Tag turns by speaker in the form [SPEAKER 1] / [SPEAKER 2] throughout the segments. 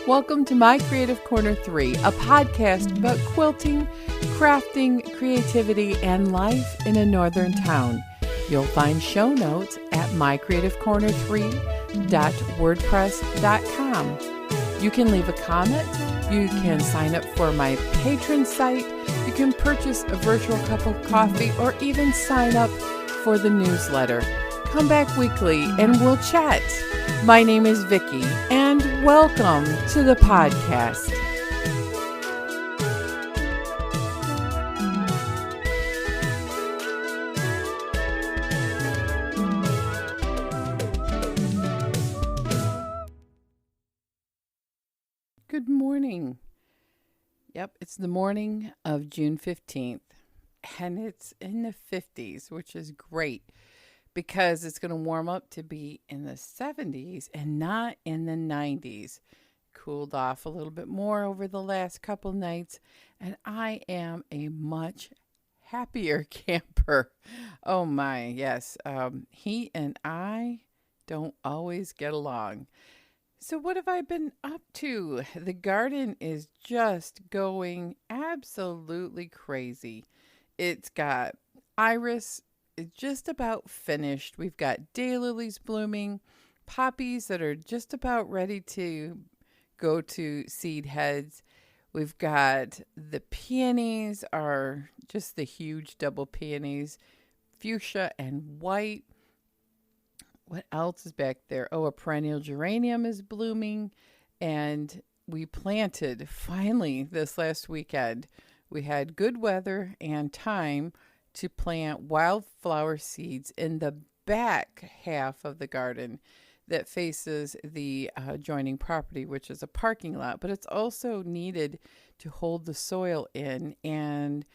[SPEAKER 1] Welcome to My Creative Corner 3, a podcast about quilting, crafting, creativity, and life in a northern town. You'll find show notes at mycreativecorner3.wordpress.com. You can leave a comment, you can sign up for my patron site, you can purchase a virtual cup of coffee, or even sign up for the newsletter. Come back weekly and we'll chat. My name is Vicki, and welcome to the podcast. Good morning. Yep, it's the morning of June 15th, and it's in the 50s, which is great because it's going to warm up to be in the 70s and not in the 90s. Cooled off a little bit more over the last couple nights, and I am a much happier camper. Oh my, yes. He and I don't always get along. So what have I been up to? The garden is just going absolutely crazy. It's got iris. It's just about finished. We've got daylilies blooming, poppies that are just about ready to go to seed heads. We've got the peonies are just the huge double peonies, fuchsia and white. What else is back there? Oh, a perennial geranium is blooming. And we planted finally this last weekend. We had good weather and time to plant wildflower seeds in the back half of the garden that faces the adjoining property, which is a parking lot, but it's also needed to hold the soil in. And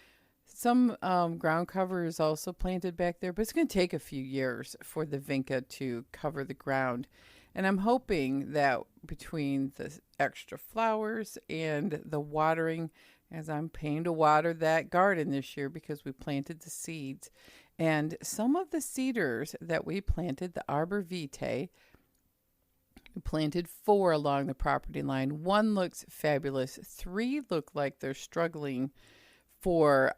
[SPEAKER 1] some ground cover is also planted back there, but it's going to take a few years for the vinca to cover the ground. And I'm hoping that between the extra flowers and the watering, as I'm paying to water that garden this year because we planted the seeds. And some of the cedars that we planted, the arbor vitae, we planted 4 along the property line. 1 looks fabulous. 3 look like they're struggling for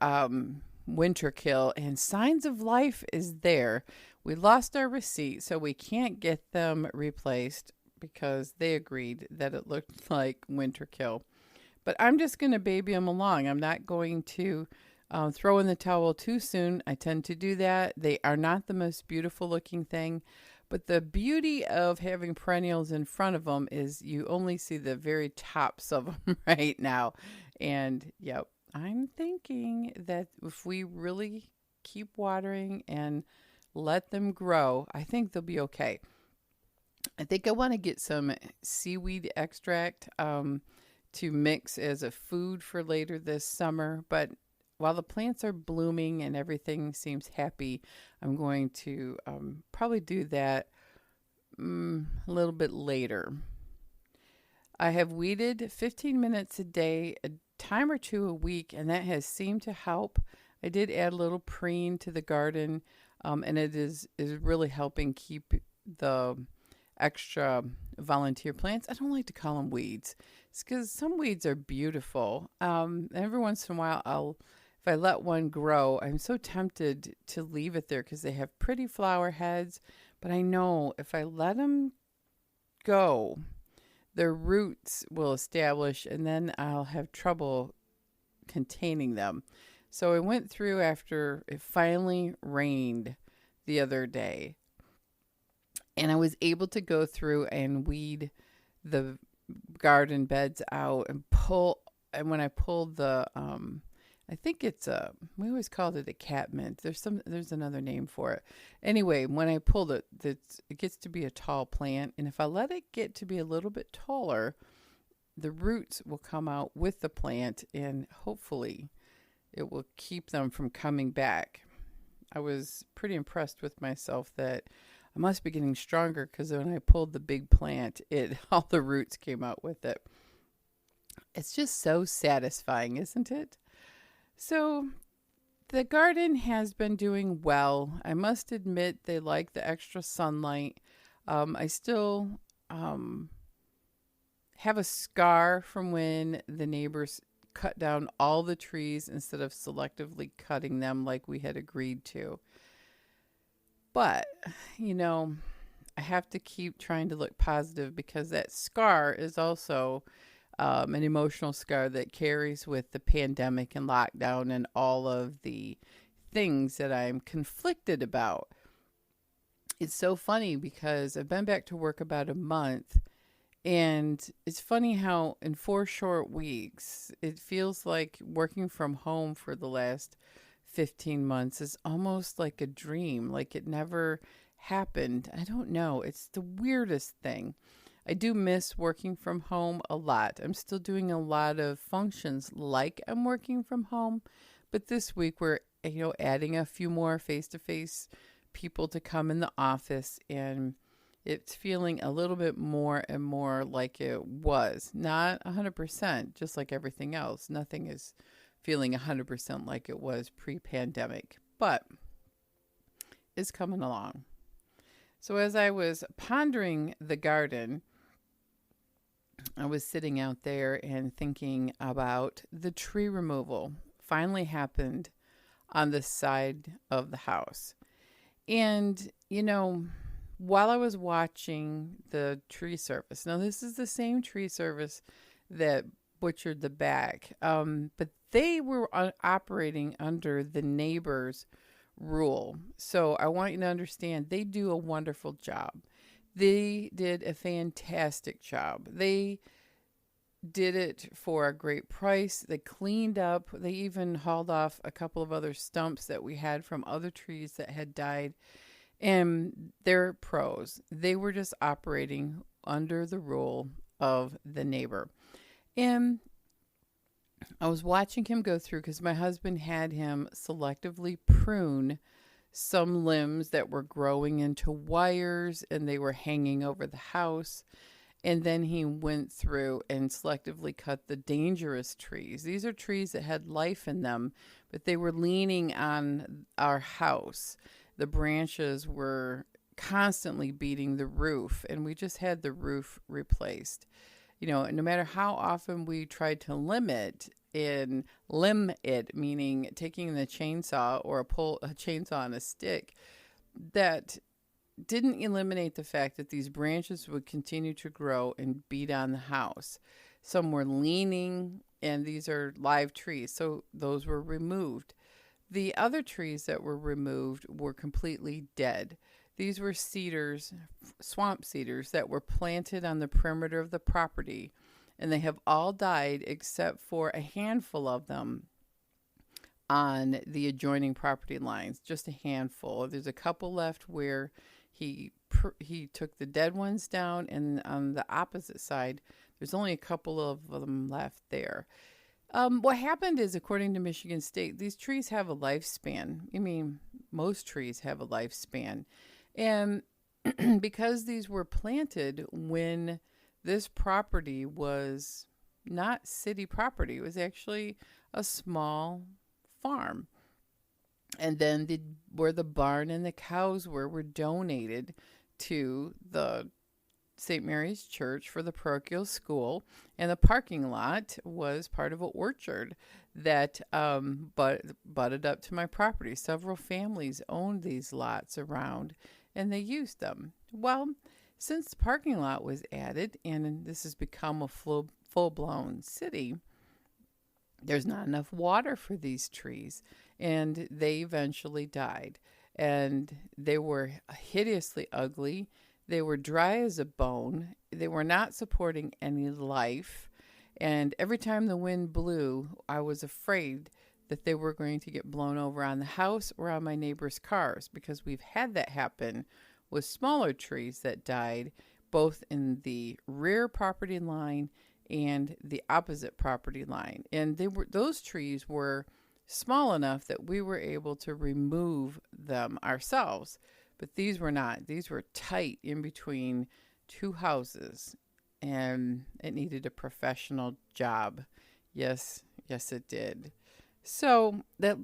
[SPEAKER 1] winter kill, and signs of life is there. We lost our receipt, so we can't get them replaced because they agreed that it looked like winter kill. But I'm just going to baby them along. I'm not going to throw in the towel too soon. I tend to do that. They are not the most beautiful looking thing. But the beauty of having perennials in front of them is you only see the very tops of them right now. And, yep, I'm thinking that if we really keep watering and let them grow, I think they'll be okay. I think I want to get some seaweed extract to mix as a food for later this summer. But while the plants are blooming and everything seems happy, I'm going to probably do that a little bit later. I have weeded 15 minutes a day, a time or two a week, and that has seemed to help. I did add a little preen to the garden, and it is really helping keep the extra volunteer plants. I don't like to call them weeds. It's because some weeds are beautiful. Every once in a while, if I let one grow, I'm so tempted to leave it there because they have pretty flower heads. But I know if I let them go, their roots will establish, and then I'll have trouble containing them. So I went through after it finally rained the other day, and I was able to go through and weed the garden beds out and pull. And when I pulled the, I think it's we always called it a catmint. There's another name for it. Anyway, when I pulled it, it gets to be a tall plant. And if I let it get to be a little bit taller, the roots will come out with the plant, and hopefully it will keep them from coming back. I was pretty impressed with myself that I must be getting stronger because when I pulled the big plant, all the roots came out with it. It's just so satisfying, isn't it? So the garden has been doing well. I must admit they like the extra sunlight. I still have a scar from when the neighbors cut down all the trees instead of selectively cutting them like we had agreed to. But, you know, I have to keep trying to look positive because that scar is also an emotional scar that carries with the pandemic and lockdown and all of the things that I'm conflicted about. It's so funny because I've been back to work about a month, and it's funny how in 4 short weeks, it feels like working from home for the last 15 months is almost like a dream, like it never happened. I don't know. It's the weirdest thing. I do miss working from home a lot. I'm still doing a lot of functions like I'm working from home, but this week we're, adding a few more face-to-face people to come in the office, and it's feeling a little bit more and more like it was. Not 100%, just like everything else. Nothing is feeling 100% like it was pre-pandemic, but it's coming along. So as I was pondering the garden, I was sitting out there and thinking about the tree removal. Finally happened on the side of the house. And, while I was watching the tree service, now this is the same tree service that butchered the back, but they were operating under the neighbor's rule. So I want you to understand they do a wonderful job. They did a fantastic job. They did it for a great price. They cleaned up. They even hauled off a couple of other stumps that we had from other trees that had died. And they're pros. They were just operating under the rule of the neighbor. And I was watching him go through because my husband had him selectively prune some limbs that were growing into wires and they were hanging over the house. And then he went through and selectively cut the dangerous trees. These are trees that had life in them, but they were leaning on our house. The branches were constantly beating the roof, and we just had the roof replaced. No matter how often we tried to limb it, meaning taking the chainsaw or a chainsaw on a stick, that didn't eliminate the fact that these branches would continue to grow and beat on the house. Some were leaning, and these are live trees, so those were removed. The other trees that were removed were completely dead. These were cedars, swamp cedars, that were planted on the perimeter of the property, and they have all died except for a handful of them on the adjoining property lines, just a handful. There's a couple left where he took the dead ones down, and on the opposite side, there's only a couple of them left there. What happened is, according to Michigan State, these trees have a lifespan. Most trees have a lifespan. And because these were planted when this property was not city property, it was actually a small farm. And then where the barn and the cows were donated to the St. Mary's Church for the parochial school, and the parking lot was part of an orchard that butted up to my property. Several families owned these lots around, and they used them. Well, since the parking lot was added, and this has become a full-blown city, there's not enough water for these trees, and they eventually died. And they were hideously ugly. They were dry as a bone. They were not supporting any life. And every time the wind blew, I was afraid that they were going to get blown over on the house or on my neighbor's cars, because we've had that happen with smaller trees that died, both in the rear property line and the opposite property line. And those trees were small enough that we were able to remove them ourselves. But these were not. These were tight in between two houses, and it needed a professional job. Yes, it did. So that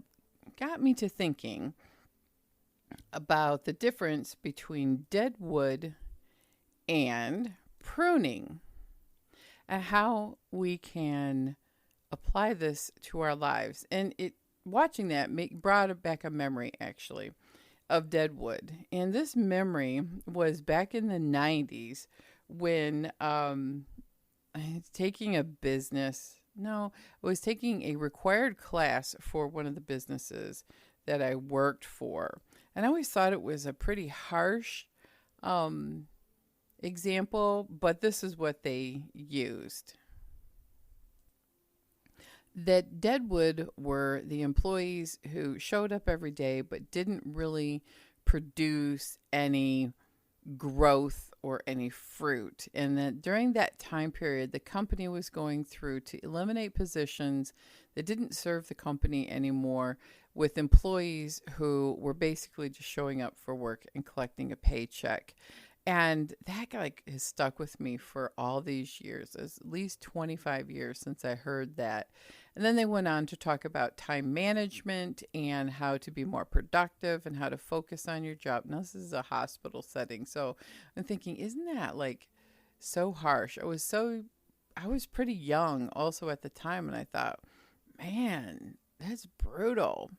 [SPEAKER 1] got me to thinking about the difference between dead wood and pruning. and how we can apply this to our lives. And watching that brought back a memory, actually, of dead wood. And this memory was back in the 90s when I was taking a business. No, I was taking a required class for one of the businesses that I worked for. And I always thought it was a pretty harsh example, but this is what they used. That deadwood were the employees who showed up every day but didn't really produce any growth or any fruit. And that during that time period, the company was going through to eliminate positions that didn't serve the company anymore, with employees who were basically just showing up for work and collecting a paycheck. And that has stuck with me for all these years, at least 25 years since I heard that. And then they went on to talk about time management and how to be more productive and how to focus on your job. Now, this is a hospital setting. So I'm thinking, isn't that so harsh? I was pretty young also at the time. And I thought, man, that's brutal.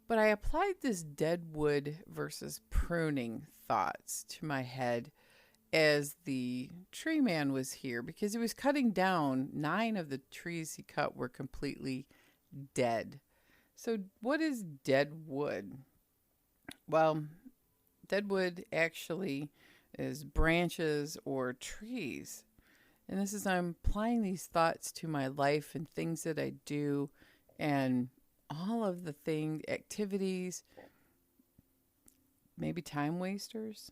[SPEAKER 1] But I applied this deadwood versus pruning thoughts to my head as the tree man was here, because he was cutting down. 9 of the trees he cut were completely dead. So what is dead wood? Well, dead wood actually is branches or trees. And this is, I'm applying these thoughts to my life and things that I do and all of the activities, maybe time wasters.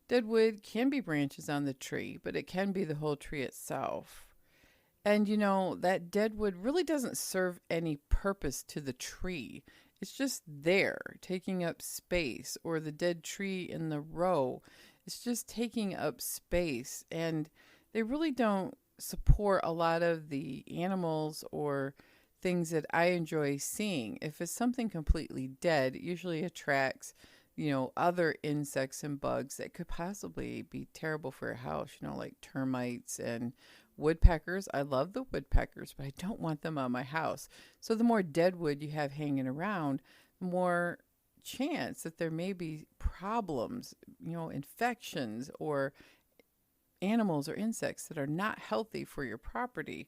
[SPEAKER 1] Deadwood can be branches on the tree, but it can be the whole tree itself. And that deadwood really doesn't serve any purpose to the tree. It's just there, taking up space, or the dead tree in the row. It's just taking up space, and they really don't support a lot of the animals or things that I enjoy seeing. If it's something completely dead, it usually attracts, other insects and bugs that could possibly be terrible for a house, like termites and woodpeckers. I love the woodpeckers, but I don't want them on my house. So the more dead wood you have hanging around, the more chance that there may be problems, infections or animals or insects that are not healthy for your property.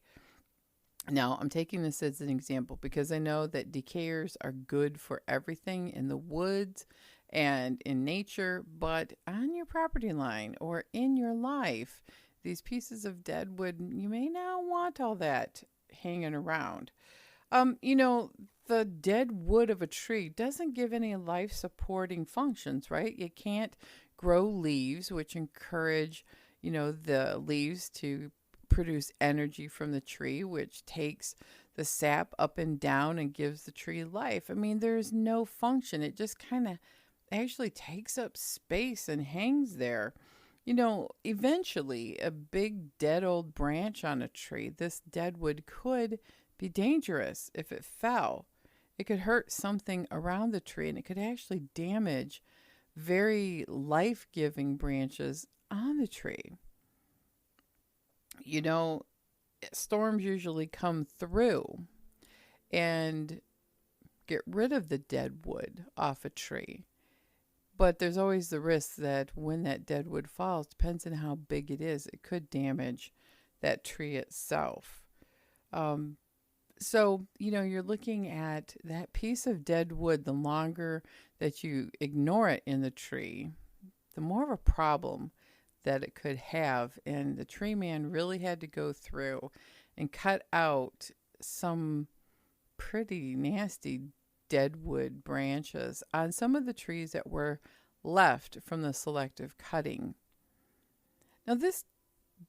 [SPEAKER 1] Now, I'm taking this as an example because I know that decayers are good for everything in the woods and in nature, but on your property line or in your life, these pieces of dead wood, you may not want all that hanging around. The dead wood of a tree doesn't give any life supporting functions, right? It can't grow leaves, which encourage, the leaves to produce energy from the tree, which takes the sap up and down and gives the tree life. I mean, there's no function. It just kind of actually takes up space and hangs there. Eventually a big dead old branch on a tree, this deadwood could be dangerous if it fell. It could hurt something around the tree, and it could actually damage very life-giving branches on the tree. Storms usually come through and get rid of the dead wood off a tree. But there's always the risk that when that dead wood falls, depends on how big it is, it could damage that tree itself. So, you're looking at that piece of dead wood. The longer that you ignore it in the tree, the more of a problem that it could have. And the tree man really had to go through and cut out some pretty nasty deadwood branches on some of the trees that were left from the selective cutting. Now, this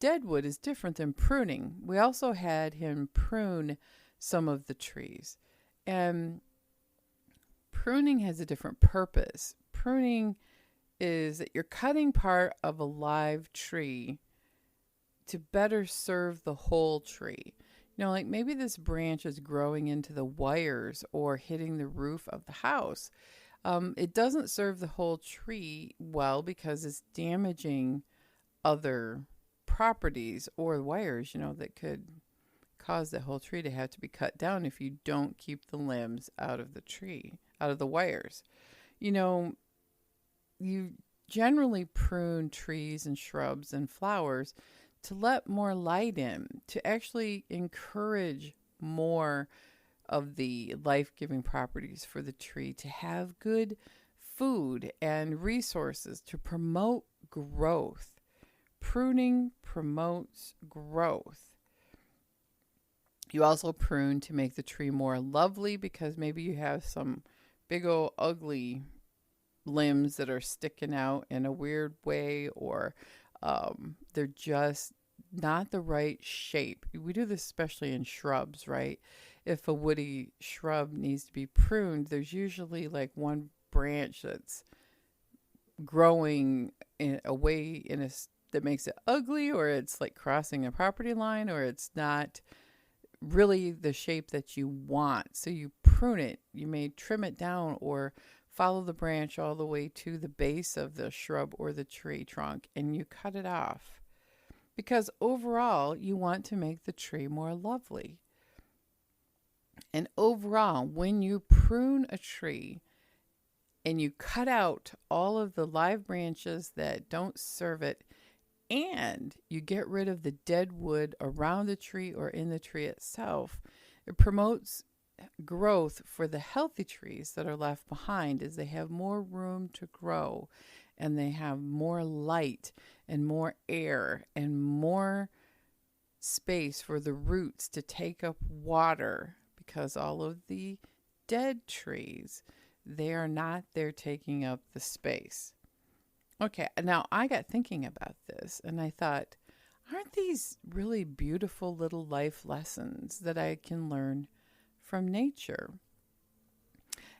[SPEAKER 1] deadwood is different than pruning. We also had him prune some of the trees, and pruning has a different purpose. Pruning is that you're cutting part of a live tree to better serve the whole tree. Like maybe this branch is growing into the wires or hitting the roof of the house. It doesn't serve the whole tree well because it's damaging other properties or wires, that could cause the whole tree to have to be cut down if you don't keep the limbs out of the tree, out of the wires. You generally prune trees and shrubs and flowers to let more light in, to actually encourage more of the life-giving properties for the tree, to have good food and resources to promote growth. Pruning promotes growth. You also prune to make the tree more lovely because maybe you have some big old ugly limbs that are sticking out in a weird way, or they're just not the right shape. We do this especially in shrubs, right? If a woody shrub needs to be pruned, there's usually like one branch that's growing in a way that makes it ugly, or it's like crossing a property line, or it's not really the shape that you want. So you prune it. You may trim it down or follow the branch all the way to the base of the shrub or the tree trunk, and you cut it off. Because overall, you want to make the tree more lovely. And overall, when you prune a tree and you cut out all of the live branches that don't serve it, and you get rid of the dead wood around the tree or in the tree itself, it promotes growth for the healthy trees that are left behind, as they have more room to grow and they have more light and more air and more space for the roots to take up water, because all of the dead trees, they are not there taking up the space. Okay, now I got thinking about this and I thought, aren't these really beautiful little life lessons that I can learn from nature?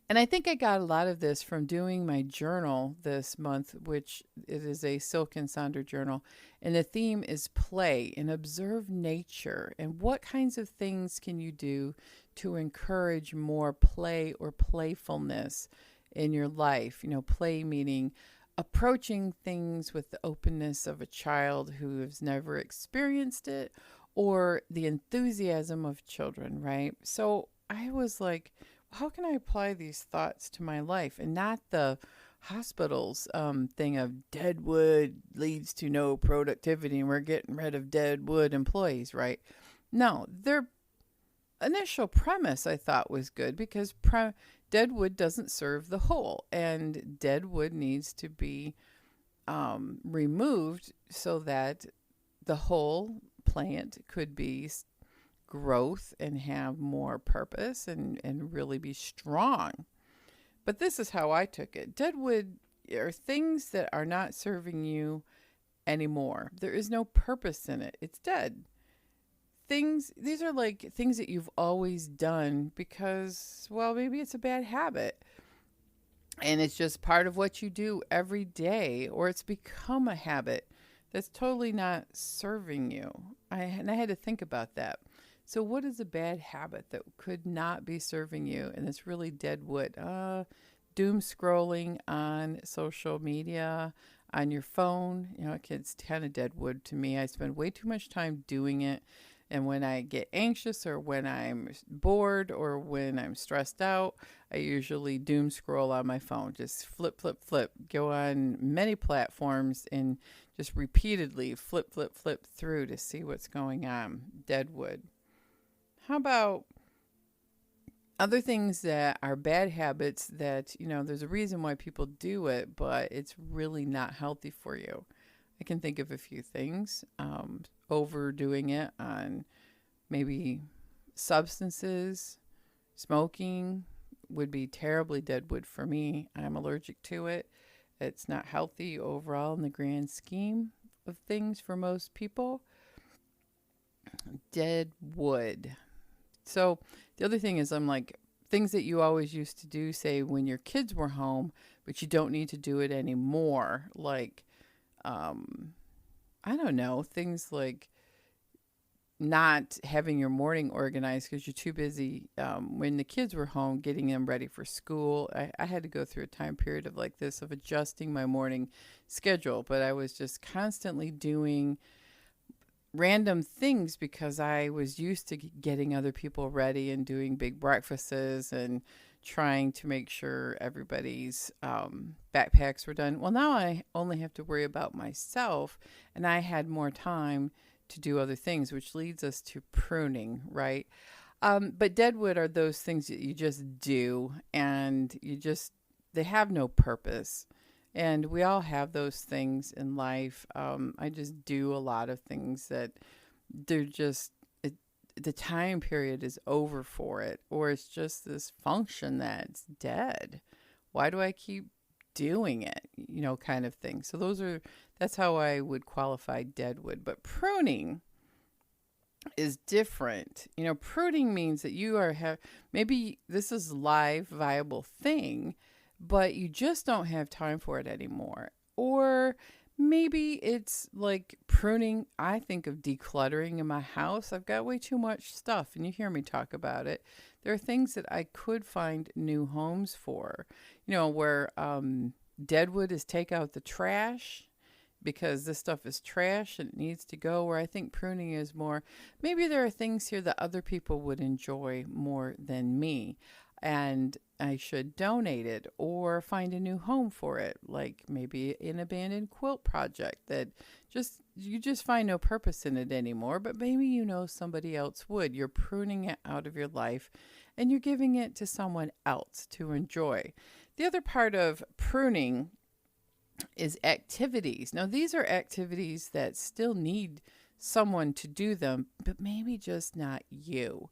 [SPEAKER 1] And I think I got a lot of this from doing my journal this month, which it is a Silk and Sonder journal. And the theme is play and observe nature. And what kinds of things can you do to encourage more play or playfulness in your life? Play meaning approaching things with the openness of a child who has never experienced it, or the enthusiasm of children, right? So I was like, how can I apply these thoughts to my life, and not the hospital's thing of dead wood leads to no productivity and we're getting rid of dead wood employees, right? No, their initial premise I thought was good, because dead wood doesn't serve the whole, and dead wood needs to be removed so that the whole plant could be growth and have more purpose and really be strong. But this is how I took it. Deadwood are things that are not serving you anymore. There is no purpose in it. It's dead. These are like things that you've always done because, well, maybe it's a bad habit and it's just part of what you do every day, or it's become a habit that's totally not serving you. I had to think about that. So what is a bad habit that could not be serving you? And it's really dead wood. Doom scrolling on social media, on your phone. It's kind of dead wood to me. I spend way too much time doing it. And when I get anxious, or when I'm bored, or when I'm stressed out, I usually doom scroll on my phone. Just flip, flip, flip. Go on many platforms and just repeatedly flip, flip, flip through to see what's going on. Dead wood. How about other things that are bad habits that, there's a reason why people do it, but it's really not healthy for you? I can think of a few things. Overdoing it on maybe substances, smoking would be terribly deadwood for me. I'm allergic to it. It's not healthy overall in the grand scheme of things for most people. Dead wood. So the other thing is, I'm like, things that you always used to do, say when your kids were home, but you don't need to do it anymore. Like, I don't know, things like not having your morning organized because you're too busy when the kids were home, getting them ready for school. I had to go through a time period of like this, of adjusting my morning schedule, but I was just constantly doing random things because I was used to getting other people ready and doing big breakfasts and trying to make sure everybody's backpacks were done. Well, now I only have to worry about myself, and I had more time to do other things, which leads us to pruning, right? But deadwood are those things that you just do, and they have no purpose. And we all have those things in life. I just do a lot of things that they're just, the time period is over for it, or it's just this function that's dead. Why do I keep doing it? Kind of thing. So that's how I would qualify deadwood. But pruning is different. Pruning means that maybe this is live, viable thing, but you just don't have time for it anymore. Or maybe it's like pruning. I think of decluttering in my house. I've got way too much stuff, and you hear me talk about it. There are things that I could find new homes for, where deadwood is take out the trash because this stuff is trash and it needs to go, where I think pruning is more, maybe there are things here that other people would enjoy more than me, and I should donate it or find a new home for it, like maybe an abandoned quilt project that you just find no purpose in it anymore, but maybe somebody else would. You're pruning it out of your life and you're giving it to someone else to enjoy. The other part of pruning is activities. Now, these are activities that still need someone to do them, but maybe just not you.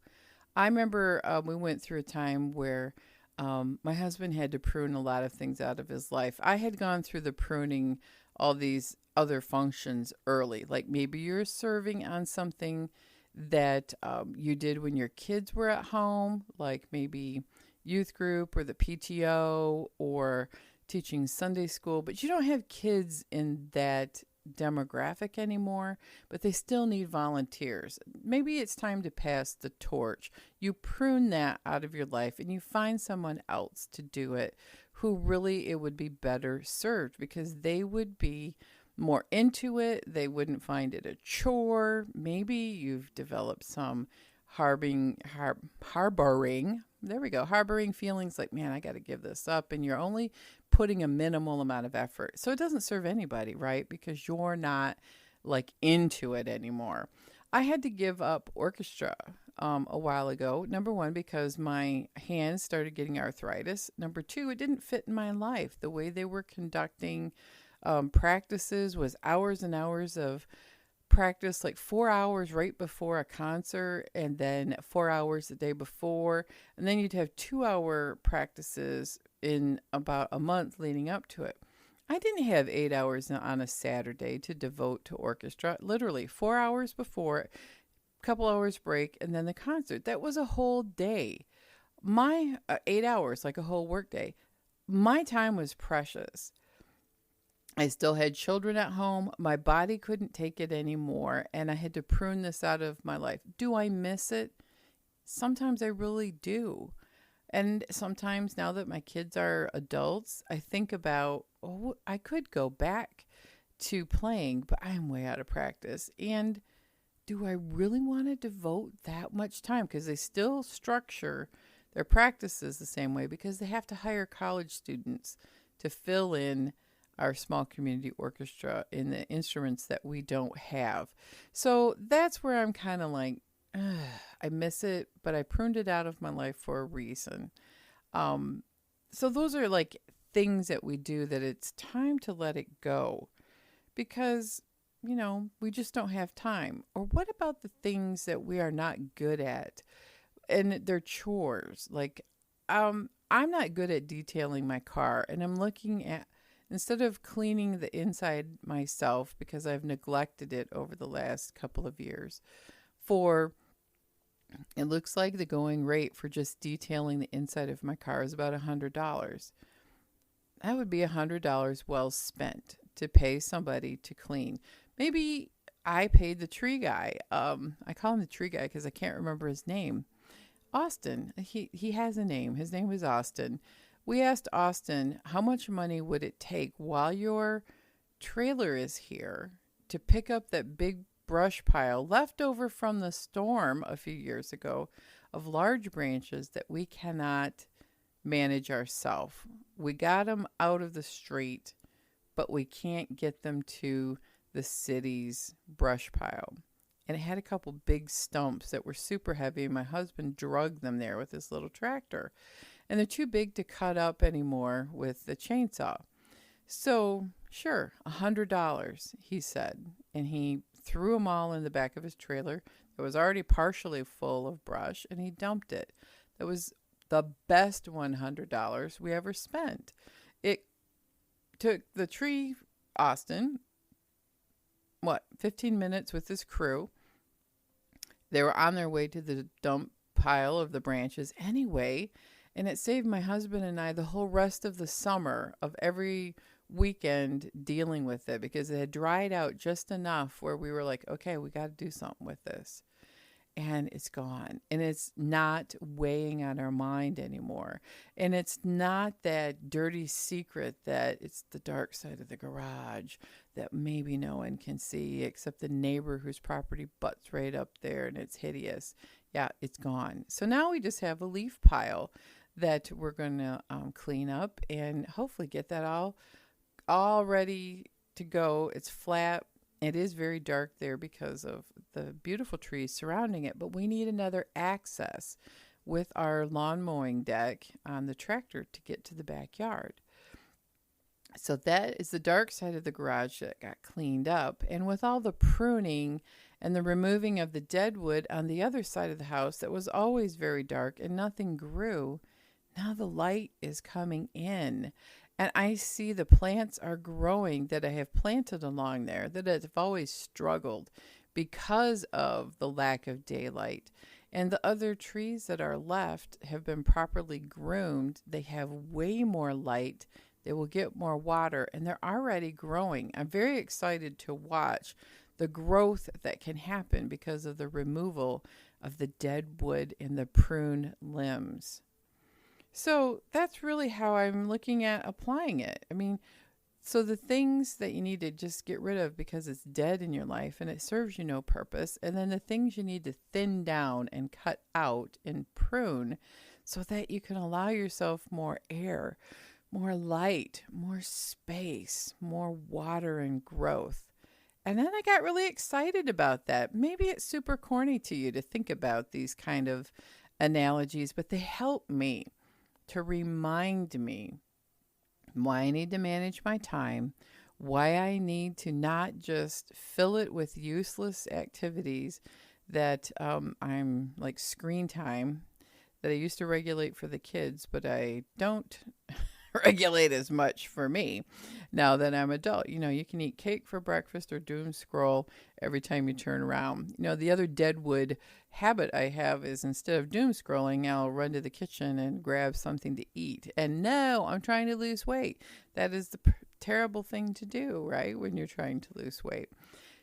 [SPEAKER 1] I remember we went through a time where my husband had to prune a lot of things out of his life. I had gone through the pruning all these other functions early. Like maybe you're serving on something that you did when your kids were at home, like maybe youth group or the PTO or teaching Sunday school, but you don't have kids in that demographic anymore, but they still need volunteers. Maybe it's time to pass the torch. You prune that out of your life and you find someone else to do it who really it would be better served because they would be more into it. They wouldn't find it a chore. Maybe you've developed some harboring feelings like, man, I got to give this up, and you're only putting a minimal amount of effort, so it doesn't serve anybody, right? Because you're not like into it anymore. I had to give up orchestra a while ago. Number one, because my hands started getting arthritis. Number two, it didn't fit in my life. The way they were conducting practices was hours and hours of practice, like 4 hours right before a concert, and then 4 hours the day before, and then you'd have 2-hour practices in about a month leading up to it. I didn't have 8 hours on a Saturday to devote to orchestra. Literally 4 hours before, a couple hours break, and then the concert. That was a whole day. My 8 hours, like a whole work day. My time was precious. I still had children at home. My body couldn't take it anymore, and I had to prune this out of my life. Do I miss it? Sometimes I really do. And sometimes now that my kids are adults, I think about, I could go back to playing, but I'm way out of practice. And do I really want to devote that much time? Because they still structure their practices the same way because they have to hire college students to fill in our small community orchestra in the instruments that we don't have. So that's where I'm kind of like, I miss it, but I pruned it out of my life for a reason. So those are like things that we do that it's time to let it go because, we just don't have time. Or what about the things that we are not good at and they're chores? Like, I'm not good at detailing my car, and I'm looking at, instead of cleaning the inside myself because I've neglected it over the last couple of years, it looks like the going rate for just detailing the inside of my car is about $100. That would be $100 well spent to pay somebody to clean. Maybe I paid the tree guy. I call him the tree guy because I can't remember his name. Austin. He has a name. His name was Austin. We asked Austin, how much money would it take while your trailer is here to pick up that big brush pile left over from the storm a few years ago of large branches that we cannot manage ourselves. We got them out of the street, but we can't get them to the city's brush pile. And it had a couple big stumps that were super heavy. My husband dragged them there with his little tractor. And they're too big to cut up anymore with the chainsaw. So, sure, $100, he said. And he threw them all in the back of his trailer that was already partially full of brush, and he dumped it. That was the best $100 we ever spent. It took the tree, Austin, 15 minutes with his crew. They were on their way to the dump pile of the branches anyway, and it saved my husband and I the whole rest of the summer of every weekend dealing with it, because it had dried out just enough where we were like, okay, we got to do something with this. And it's gone, and it's not weighing on our mind anymore. And it's not that dirty secret that it's the dark side of the garage that maybe no one can see except the neighbor whose property butts right up there, and it's hideous. Yeah, it's gone. So now we just have a leaf pile that we're going to clean up and hopefully get that all ready to go. It's flat. It is very dark there because of the beautiful trees surrounding it, but we need another access with our lawn mowing deck on the tractor to get to the backyard. So that is the dark side of the garage that got cleaned up. And with all the pruning and the removing of the dead wood on the other side of the house that was always very dark and nothing grew, now the light is coming in. And I see the plants are growing that I have planted along there that have always struggled because of the lack of daylight. And the other trees that are left have been properly groomed. They have way more light. They will get more water, and they're already growing. I'm very excited to watch the growth that can happen because of the removal of the dead wood and the prune limbs. So that's really how I'm looking at applying it. I mean, so the things that you need to just get rid of because it's dead in your life and it serves you no purpose, and then the things you need to thin down and cut out and prune so that you can allow yourself more air, more light, more space, more water and growth. And then I got really excited about that. Maybe it's super corny to you to think about these kind of analogies, but they help me to remind me why I need to manage my time, why I need to not just fill it with useless activities that I'm like screen time that I used to regulate for the kids, but I don't regulate as much for me now that I'm adult. You know, you can eat cake for breakfast or doom scroll every time you turn around. You know, the other deadwood habit I have is instead of doom scrolling, I'll run to the kitchen and grab something to eat. And no, I'm trying to lose weight. That is the terrible thing to do, right? When you're trying to lose weight.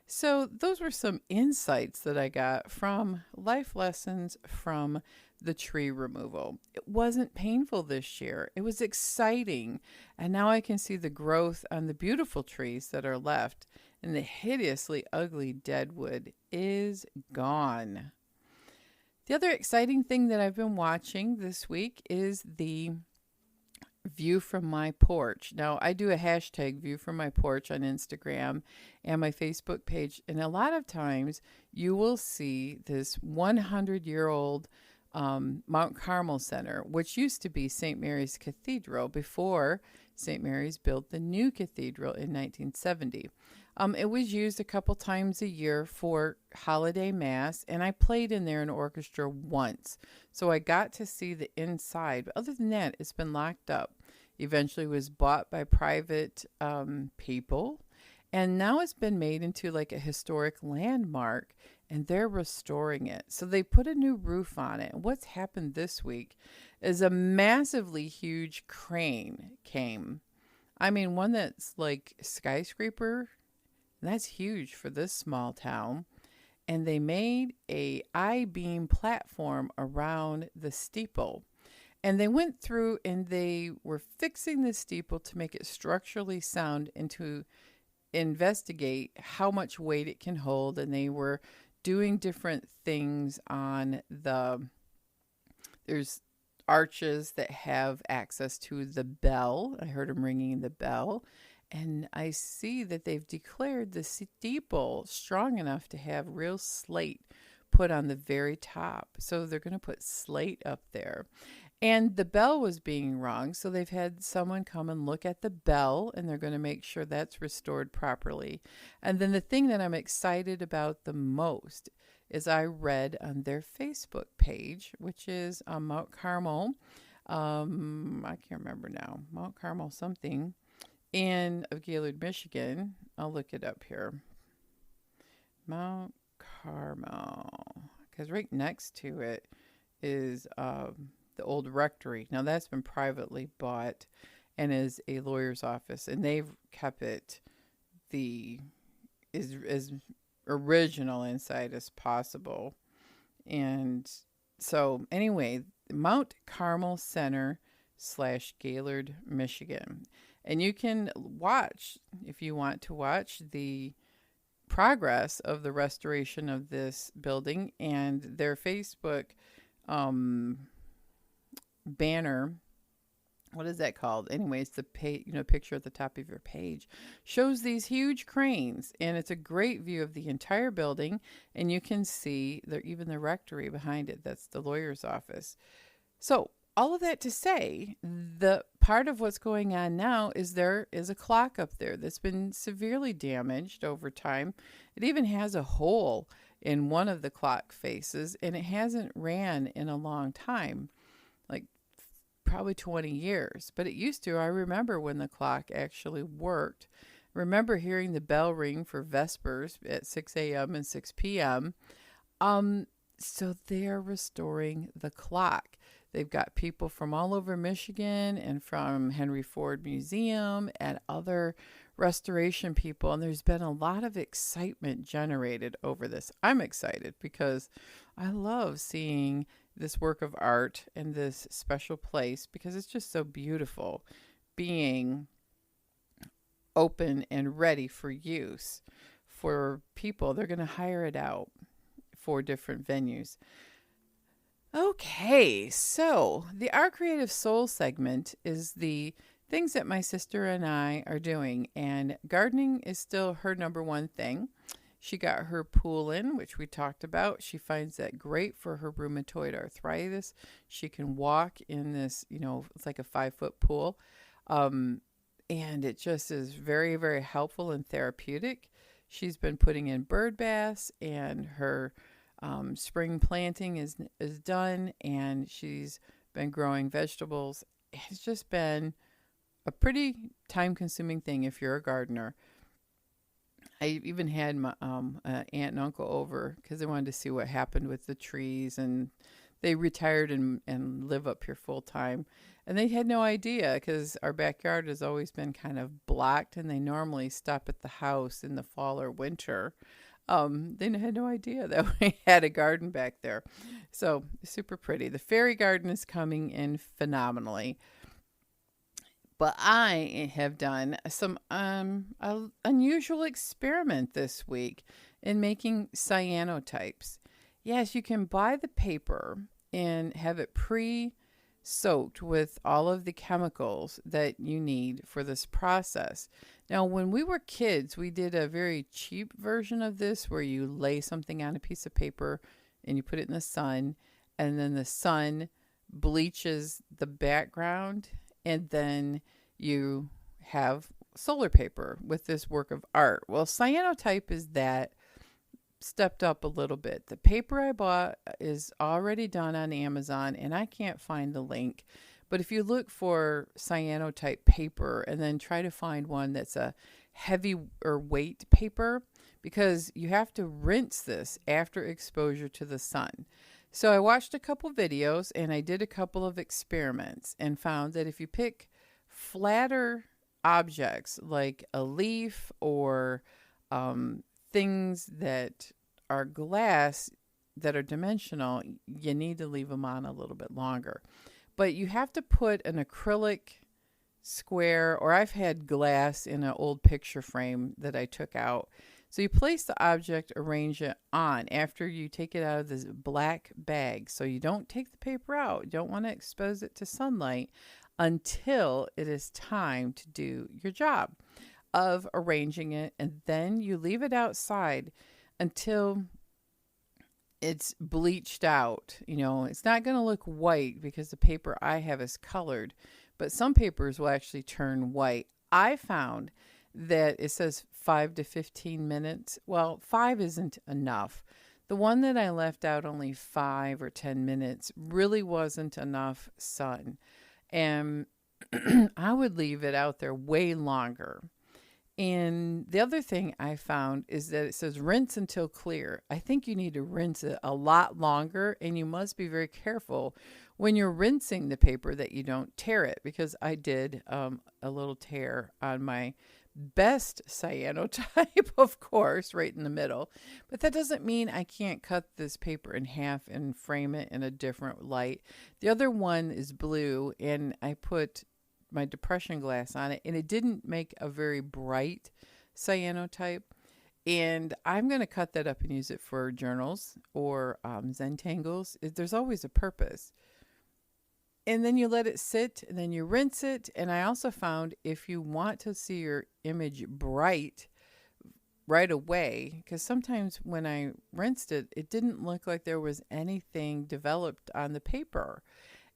[SPEAKER 1] So those were some insights that I got from life lessons from the tree removal. It wasn't painful this year. It was exciting. And now I can see the growth on the beautiful trees that are left, and the hideously ugly dead wood is gone. The other exciting thing that I've been watching this week is the view from my porch. Now, I do a hashtag view from my porch on Instagram and my Facebook page. And a lot of times you will see this 100-year-old Mount Carmel Center, which used to be St. Mary's Cathedral before St. Mary's built the new cathedral in 1970. It was used a couple times a year for holiday mass, and I played in there in orchestra once. So I got to see the inside. But other than that, it's been locked up. Eventually was bought by private people, and now it's been made into like a historic landmark, and they're restoring it. So they put a new roof on it. What's happened this week is a massively huge crane came. I mean, one that's like skyscraper. That's huge for this small town. And they made a I-beam platform around the steeple. And they went through and they were fixing the steeple to make it structurally sound into investigate how much weight it can hold, and they were doing different things on there's arches that have access to the bell. I heard them ringing the bell. And I see that they've declared the steeple strong enough to have real slate put on the very top. So they're going to put slate up there. And the bell was being rung, so they've had someone come and look at the bell, and they're going to make sure that's restored properly. And then the thing that I'm excited about the most is I read on their Facebook page, which is Mount Carmel. I can't remember now. Mount Carmel something of Gaylord, Michigan. I'll look it up here. Mount Carmel, because right next to it is the old rectory. Now that's been privately bought and is a lawyer's office, and they've kept it as original inside as possible. And so anyway, Mount Carmel Center / Gaylord, Michigan. And you can watch, if you want to watch, the progress of the restoration of this building, and their Facebook banner, what is that called? Anyways, the picture at the top of your page shows these huge cranes, and it's a great view of the entire building, and you can see even the rectory behind it. That's the lawyer's office. So all of that to say, the part of what's going on now is there is a clock up there that's been severely damaged over time. It even has a hole in one of the clock faces, and it hasn't ran in a long time, like probably 20 years. But it used to. I remember when the clock actually worked. I remember hearing the bell ring for Vespers at 6 a.m. and 6 p.m. So they're restoring the clock. They've got people from all over Michigan and from Henry Ford Museum and other restoration people. And there's been a lot of excitement generated over this. I'm excited because I love seeing this work of art in this special place, because it's just so beautiful being open and ready for use for people. They're going to hire it out for different venues. Okay, so the Our Creative Soul segment is the things that my sister and I are doing, and gardening is still her number one thing. She got her pool in, which we talked about. She finds that great for her rheumatoid arthritis. She can walk in this, it's like a 5-foot pool, and it just is very, very helpful and therapeutic. She's been putting in bird baths, and her spring planting is done, and she's been growing vegetables. It's just been a pretty time-consuming thing if you're a gardener. I even had my aunt and uncle over because they wanted to see what happened with the trees, and they retired and live up here full time. And they had no idea, because our backyard has always been kind of blocked, and they normally stop at the house in the fall or winter. They had no idea that we had a garden back there. So super pretty. The fairy garden is coming in phenomenally. But I have done some unusual experiment this week in making cyanotypes. Yes, you can buy the paper and have it pre-soaked with all of the chemicals that you need for this process. Now, when we were kids, we did a very cheap version of this where you lay something on a piece of paper and you put it in the sun, and then the sun bleaches the background, and then you have solar paper with this work of art. Well, cyanotype is that stepped up a little bit. The paper I bought is already done on Amazon, and I can't find the link. But if you look for cyanotype paper and then try to find one that's a heavy or weight paper, because you have to rinse this after exposure to the sun. So I watched a couple videos and I did a couple of experiments and found that if you pick flatter objects like a leaf or things that are glass that are dimensional, you need to leave them on a little bit longer. But you have to put an acrylic square, or I've had glass in an old picture frame that I took out. So you place the object, arrange it on after you take it out of this black bag. So you don't take the paper out. You don't want to expose it to sunlight until it is time to do your job of arranging it. And then you leave it outside until it's bleached out. You know, it's not going to look white because the paper I have is colored, but some papers will actually turn white. I found that it says 5 to 15 minutes. Well, 5 isn't enough. The one that I left out only 5 or 10 minutes really wasn't enough sun. And I would leave it out there way longer. And the other thing I found is that it says rinse until clear. I think you need to rinse it a lot longer, and you must be very careful when you're rinsing the paper that you don't tear it, because I did a little tear on my best cyanotype, of course, right in the middle. But that doesn't mean I can't cut this paper in half and frame it in a different light. The other one is blue, and I put my depression glass on it, and it didn't make a very bright cyanotype. And I'm going to cut that up and use it for journals or Zentangles. There's always a purpose. And then you let it sit, and then you rinse it. And I also found if you want to see your image bright right away, because sometimes when I rinsed it, it didn't look like there was anything developed on the paper.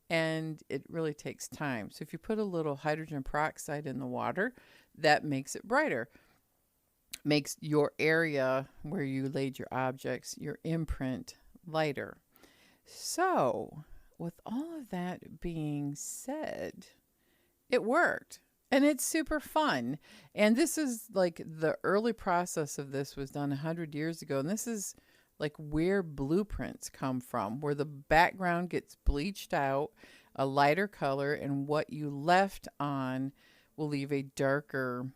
[SPEAKER 1] And it really takes time. So if you put a little hydrogen peroxide in the water, that makes it brighter. Makes your area where you laid your objects, your imprint, lighter. So with all of that being said, it worked. And it's super fun. And this is like the early process of this was done 100 years ago. And this is like where blueprints come from, where the background gets bleached out, a lighter color, and what you left on will leave a darker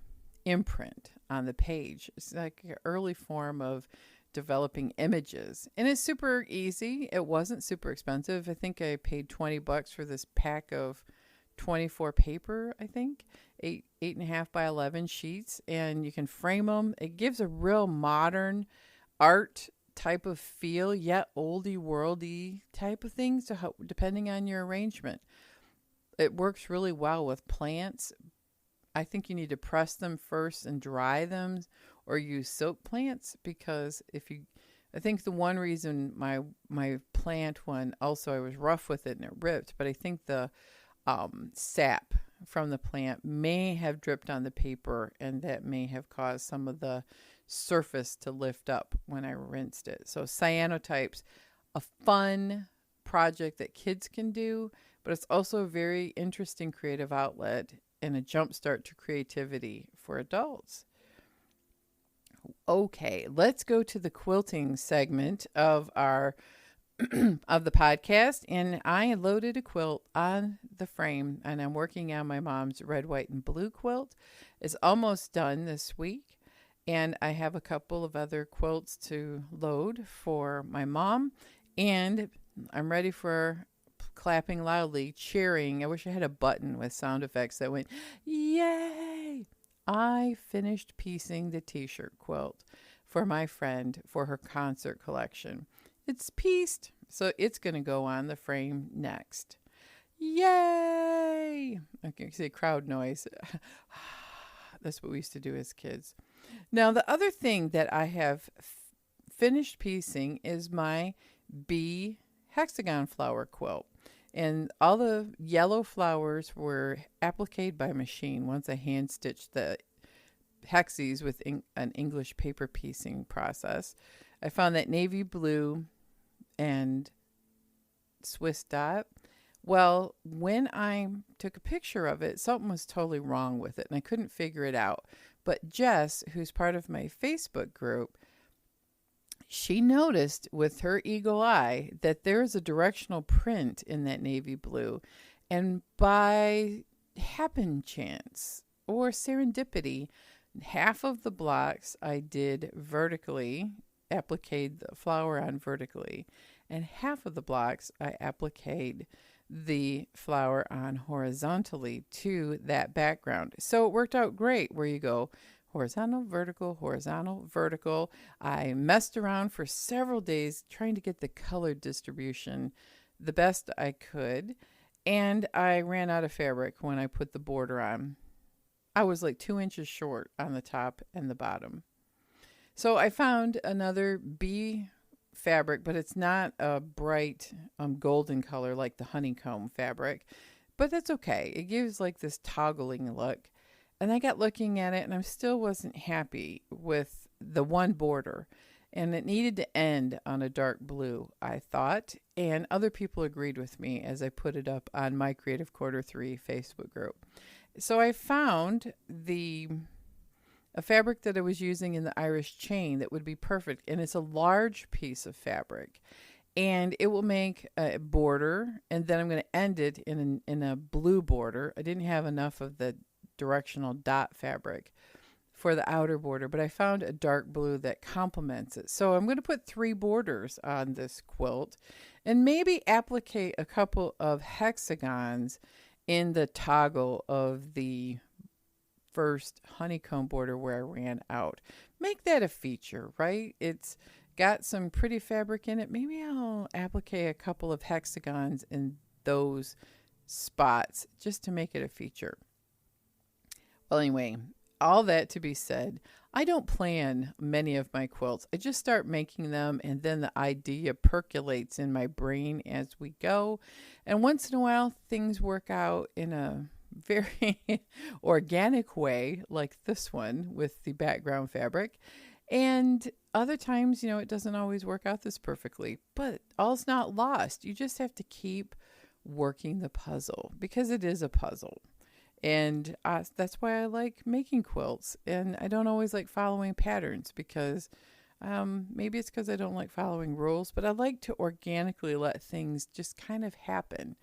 [SPEAKER 1] imprint on the page. It's like an early form of developing images. And it's super easy. It wasn't super expensive. I think I paid $20 for this pack of 24 paper, I think, 8.5 by 11 sheets, and you can frame them. It gives a real modern art type of feel, yet oldie worldy type of things, so depending on your arrangement. It works really well with plants. I think you need to press them first and dry them, or use silk plants, because I think the one reason my plant one, also I was rough with it and it ripped, but I think the sap from the plant may have dripped on the paper, and that may have caused some of the surface to lift up when I rinsed it. So Cyanotypes, a fun project that kids can do, but it's also a very interesting creative outlet and a jumpstart to creativity for adults. Okay, let's go to the quilting segment of our of the podcast, and I loaded a quilt on the frame, and I'm working on my mom's red, white, and blue quilt. It's almost done this week, and I have a couple of other quilts to load for my mom, and I'm ready for clapping loudly, cheering. I wish I had a button with sound effects that went, yay! I finished piecing the t-shirt quilt for my friend for her concert collection. It's pieced, so it's going to go on the frame next. Yay! I can say crowd noise. That's what we used to do as kids. Now, the other thing that I have finished piecing is my bee hexagon flower quilt. And all the yellow flowers were appliqued by machine once I hand stitched the hexes with an English paper piecing process. I found that navy blue and Swiss dot. Well, when I took a picture of it, something was totally wrong with it, and I couldn't figure it out. But Jess, who's part of my Facebook group, she noticed with her eagle eye that there is a directional print in that navy blue. And by happen chance or serendipity, half of the blocks I did vertically, appliqued the flower on vertically, and half of the blocks I appliqued the flower on horizontally to that background. So it worked out great where you go horizontal, vertical, vertical. I messed around for several days trying to get the color distribution the best I could. And I ran out of fabric when I put the border on. I was like 2 inches short on the top and the bottom. So I found another bee fabric, but it's not a bright golden color like the honeycomb fabric. But that's okay. It gives like this toggling look. And I got looking at it and I still wasn't happy with the one border. And it needed to end on a dark blue, I thought. And other people agreed with me as I put it up on my Creative Corner3 Facebook group. So I found a fabric that I was using in the Irish chain that would be perfect. And it's a large piece of fabric. And it will make a border. And then I'm going to end it in a blue border. I didn't have enough of the directional dot fabric for the outer border, but I found a dark blue that complements it. So I'm going to put 3 borders on this quilt and maybe applicate a couple of hexagons in the toggle of the first honeycomb border where I ran out. Make that a feature, right? It's got some pretty fabric in it. Maybe I'll applicate a couple of hexagons in those spots just to make it a feature. Well, anyway, all that to be said, I don't plan many of my quilts. I just start making them and then the idea percolates in my brain as we go. And once in a while, things work out in a very organic way, like this one with the background fabric. And other times, it doesn't always work out this perfectly, but all's not lost. You just have to keep working the puzzle because it is a puzzle. And that's why I like making quilts. And I don't always like following patterns because maybe it's because I don't like following rules, but I like to organically let things just kind of happen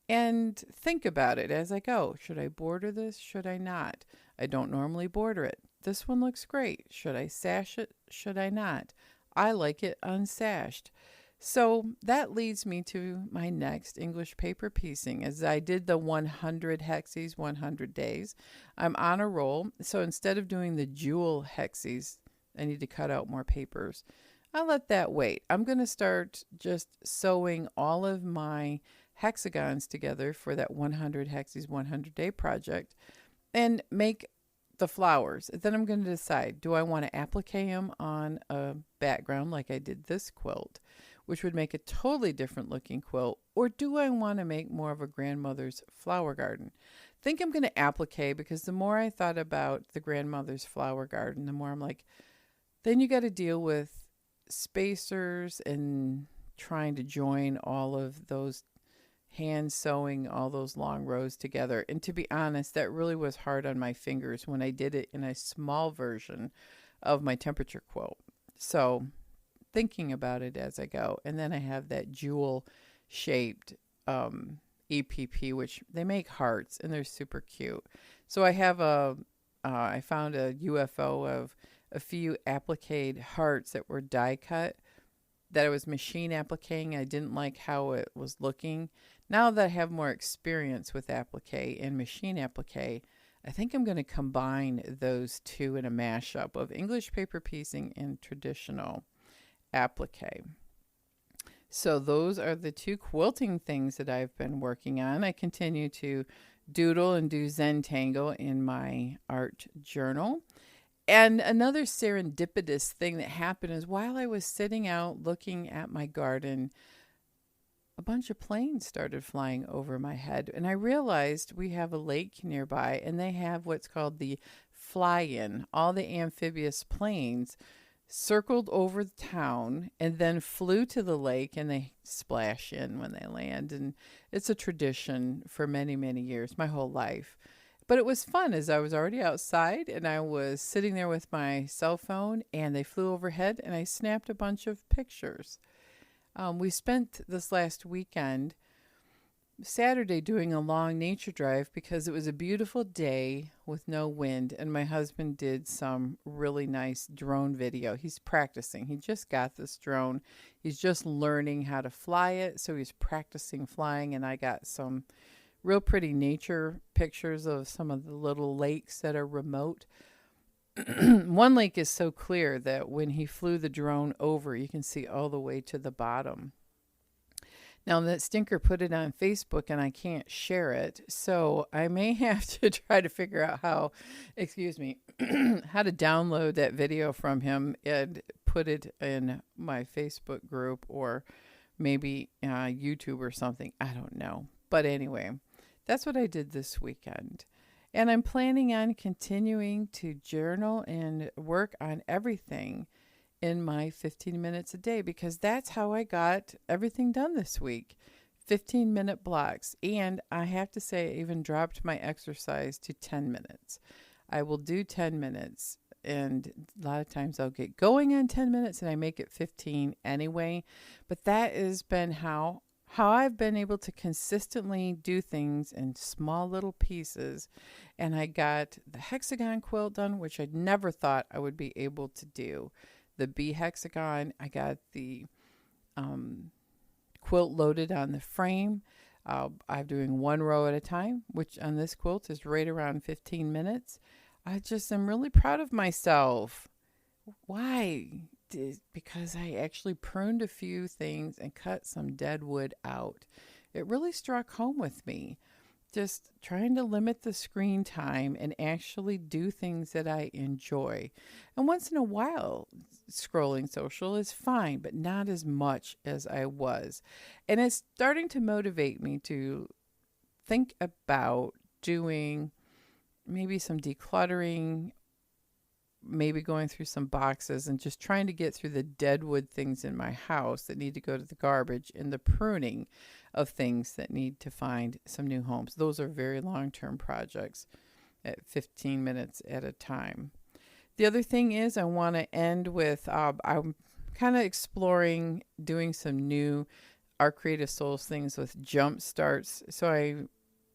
[SPEAKER 1] and think about it as I go. Should I border this? Should I not? I don't normally border it. This one looks great. Should I sash it? Should I not? I like it unsashed. So that leads me to my next English paper piecing. As I did the 100 hexes, 100 days, I'm on a roll. So instead of doing the jewel hexes, I need to cut out more papers. I'll let that wait. I'm going to start just sewing all of my hexagons together for that 100 hexes, 100 day project and make the flowers. Then I'm going to decide, do I want to applique them on a background like I did this quilt, which would make a totally different looking quilt, or do I want to make more of a grandmother's flower garden? I think I'm going to applique because the more I thought about the grandmother's flower garden, the more I'm like, then you got to deal with spacers and trying to join all of those hand sewing all those long rows together. And to be honest, that really was hard on my fingers when I did it in a small version of my temperature quilt. So thinking about it as I go. And then I have that jewel shaped EPP, which they make hearts and they're super cute. So I have I found a UFO of a few appliqued hearts that were die cut that I was machine appliquing. I didn't like how it was looking. Now that I have more experience with applique and machine applique, I think I'm going to combine those two in a mashup of English paper piecing and traditional applique. So those are the 2 quilting things that I've been working on. I continue to doodle and do Zentangle in my art journal. And another serendipitous thing that happened is while I was sitting out looking at my garden, a bunch of planes started flying over my head. And I realized we have a lake nearby and they have what's called the fly-in. All the amphibious planes circled over the town and then flew to the lake and they splash in when they land. And it's a tradition for many, many years, my whole life. But it was fun as I was already outside and I was sitting there with my cell phone and they flew overhead and I snapped a bunch of pictures. We spent this last weekend Saturday doing a long nature drive because it was a beautiful day with no wind, and my husband did some really nice drone video. He's practicing. He just got this drone. He's just learning how to fly it, so he's practicing flying, and I got some real pretty nature pictures of some of the little lakes that are remote. One lake is so clear that when he flew the drone over, you can see all the way to the bottom. Now, that stinker put it on Facebook and I can't share it. So I may have to try to figure out how, excuse me, how to download that video from him and put it in my Facebook group or maybe YouTube or something. I don't know. But anyway, that's what I did this weekend. And I'm planning on continuing to journal and work on everything in my 15 minutes a day, because that's how I got everything done this week. 15-minute blocks. And I have to say, I even dropped my exercise to 10 minutes. I will do 10 minutes. And a lot of times I'll get going on 10 minutes and I make it 15 anyway. But that has been how I've been able to consistently do things in small little pieces. And I got the Hexagon quilt done, which I never thought I would be able to do. The bee hexagon, I got the quilt loaded on the frame. I'm doing one row at a time, which on this quilt is right around 15 minutes. I just am really proud of myself. Why? Because I actually pruned a few things and cut some dead wood out. It really struck home with me. Just trying to limit the screen time and actually do things that I enjoy. And once in a while, scrolling social is fine, but not as much as I was. And it's starting to motivate me to think about doing maybe some decluttering, maybe going through some boxes and just trying to get through the deadwood things in my house that need to go to the garbage and the pruning of things that need to find some new homes. Those are very long-term projects at 15 minutes at a time. The other thing is I want to end with, I'm kind of exploring doing some new Our Creative Souls things with jump starts. So I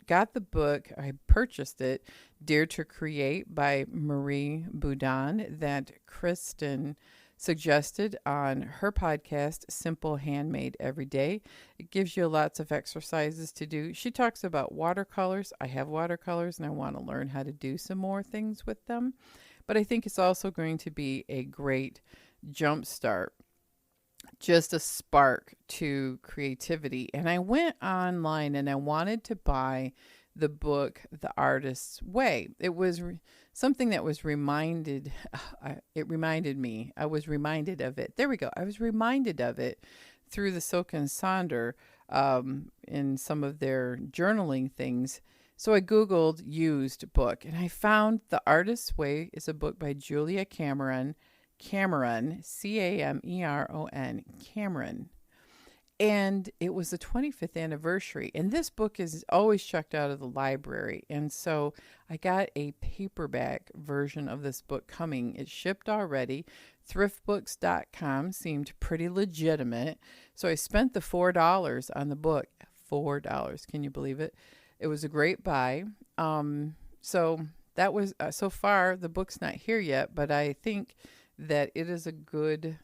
[SPEAKER 1] got the book, I purchased it, Dare to Create by Marie Boudin, that Kristen suggested on her podcast, Simple Handmade Every Day. It gives you lots of exercises to do. She talks about watercolors. I have watercolors and I want to learn how to do some more things with them. But I think it's also going to be a great jump start, just a spark to creativity. And I went online and I wanted to buy the book, The Artist's Way. It was something that was reminded me. I was reminded of it. There we go. I was reminded of it through the Silk and Sonder in some of their journaling things. So I Googled used book and I found The Artist's Way is a book by Julia Cameron, Cameron. Cameron. And it was the 25th anniversary. And this book is always checked out of the library. And so I got a paperback version of this book coming. It's shipped already. Thriftbooks.com seemed pretty legitimate. So I spent the $4 on the book. $4. Can you believe it? It was a great buy. So that was, so far, the book's not here yet, but I think that it is a good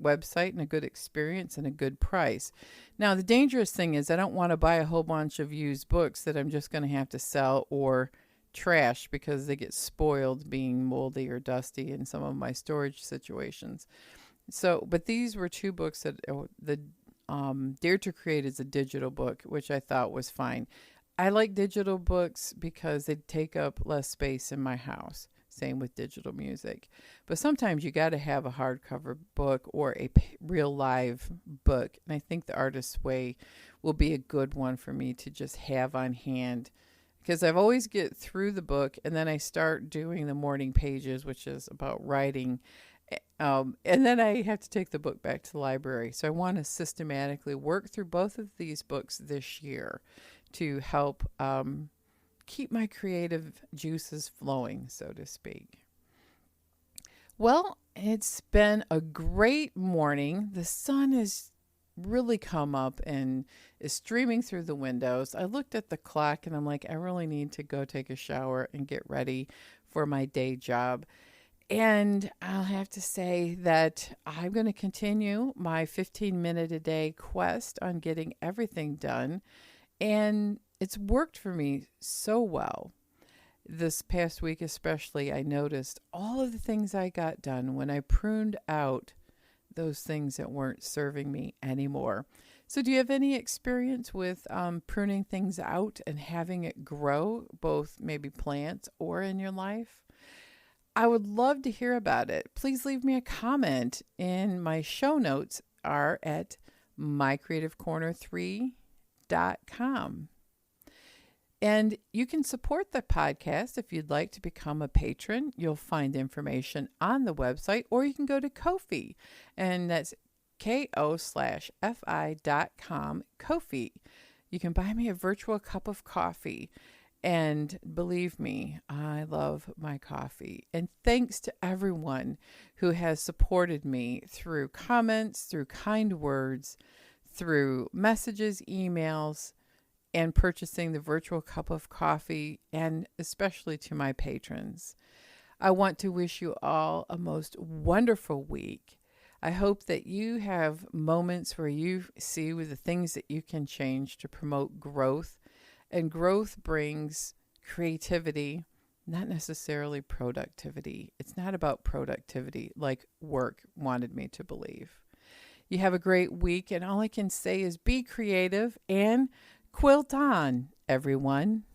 [SPEAKER 1] website and a good experience and a good price. Now, the dangerous thing is I don't want to buy a whole bunch of used books that I'm just going to have to sell or trash because they get spoiled being moldy or dusty in some of my storage situations. So, but these were two books that the Dare to Create is a digital book, which I thought was fine. I like digital books because they take up less space in my house. Same with digital music. But sometimes you got to have a hardcover book or a real live book. And I think The Artist's Way will be a good one for me to just have on hand. Because I've always get through the book and then I start doing the morning pages, which is about writing. And then I have to take the book back to the library. So I want to systematically work through both of these books this year to help keep my creative juices flowing, so to speak. Well, it's been a great morning. The sun is really come up and is streaming through the windows. I looked at the clock and I'm like, I really need to go take a shower and get ready for my day job. And I'll have to say that I'm going to continue my 15-minute a day quest on getting everything done. And it's worked for me so well. This past week, especially, I noticed all of the things I got done when I pruned out those things that weren't serving me anymore. So, do you have any experience with pruning things out and having it grow, both maybe plants or in your life? I would love to hear about it. Please leave me a comment. In my show notes are at mycreativecorner3.com. And you can support the podcast if you'd like to become a patron. You'll find information on the website, or you can go to Ko-fi, and that's ko/fi.com, Ko-fi. You can buy me a virtual cup of coffee. And believe me, I love my coffee. And thanks to everyone who has supported me through comments, through kind words, through messages, emails, and purchasing the virtual cup of coffee, and especially to my patrons. I want to wish you all a most wonderful week. I hope that you have moments where you see with the things that you can change to promote growth. And growth brings creativity, not necessarily productivity. It's not about productivity like work wanted me to believe. You have a great week, and all I can say is be creative and quilt on, everyone.